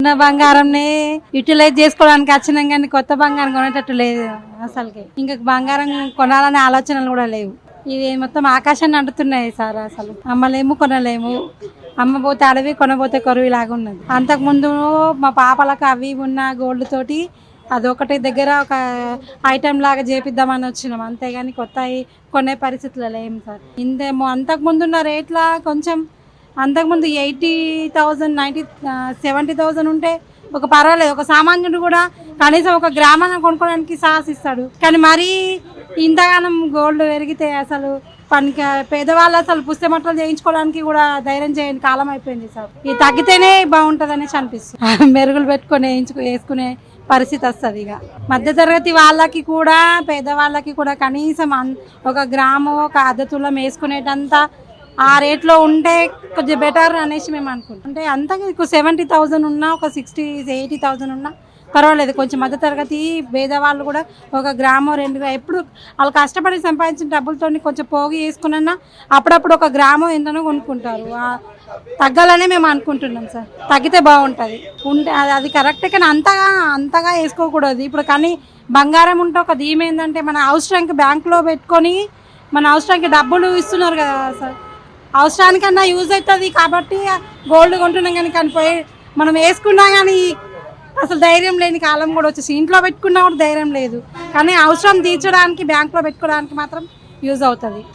ఉన్న బంగారంని యూటిలైజ్ చేసుకోవడానికి వచ్చినాం కానీ కొత్త బంగారం కొనేటట్టు లేదు అసలుకి. ఇంకా బంగారం కొనాలనే ఆలోచనలు కూడా లేవు. ఇవి మొత్తం ఆకాశాన్ని అంటుతున్నాయి సార్. అసలు అమ్మలేము కొనలేము. అమ్మపోతే అడవి కొనబోతే కొరువి లాగా ఉన్నది. అంతకు ముందు మా పాపలకు అవి ఉన్న గోల్డ్ తోటి అదొకటి దగ్గర ఒక ఐటెం లాగా చేపిద్దామని వచ్చినాం, అంతేగాని కొత్త కొనే పరిస్థితులు లేము సార్. ఇందేమో అంతకు ముందున్న రేట్ల కొంచెం అంతకుముందు 80,000 70,000 ఉంటే ఒక పర్వాలేదు, ఒక సామాన్యుడు కూడా కనీసం ఒక గ్రామాన్ని కొనుక్కోవడానికి సాహసిస్తాడు. కానీ మరీ ఇంతగానం గోల్డ్ పెరిగితే అసలు పనికి పేదవాళ్ళు అసలు పుస్తమట్టలు చేయించుకోవడానికి కూడా ధైర్యం చేయని కాలం అయిపోయింది సార్. ఇది తగ్గితేనే బాగుంటుంది అనేసి అనిపిస్తుంది. మెరుగులు పెట్టుకొని వేసుకునే పరిస్థితి వస్తుంది. ఇక మధ్యతరగతి వాళ్ళకి కూడా పేదవాళ్ళకి కూడా కనీసం ఒక గ్రాము ఒక అద్దతులం వేసుకునేటంత ఆ రేట్లో ఉంటే కొంచెం బెటర్ అనేసి మేము అనుకుంటాం. అంటే అంతగా 70,000 ఉన్నా ఒక 60,000-80,000 ఉన్నా పర్వాలేదు. కొంచెం మధ్యతరగతి పేదవాళ్ళు కూడా ఒక గ్రామం 2 ఎప్పుడు వాళ్ళు కష్టపడి సంపాదించిన డబ్బులతో కొంచెం పోగి వేసుకున్నా అప్పుడప్పుడు ఒక గ్రామం ఎంతనో కొనుక్కుంటారు. తగ్గాలనే మేము అనుకుంటున్నాం సార్. తగ్గితే బాగుంటుంది. ఉంటే అది కరెక్టే, కానీ అంతగా వేసుకోకూడదు. ఇప్పుడు కానీ బంగారం ఉంటే ఒక ధీమ ఏంటంటే మన అవసరానికి బ్యాంకులో పెట్టుకొని మన అవసరానికి డబ్బులు ఇస్తున్నారు కదా సార్. అవసరానికన్నా యూజ్ అవుతుంది కాబట్టి గోల్డ్ కొంటున్నాం. కానీ పోయి మనం వేసుకున్నా కానీ అసలు ధైర్యం లేని కాలం కూడా వచ్చేసి ఇంట్లో పెట్టుకున్నా కూడా ధైర్యం లేదు. కానీ అవసరం తీర్చడానికి బ్యాంకులో పెట్టుకోవడానికి మాత్రం యూజ్ అవుతుంది.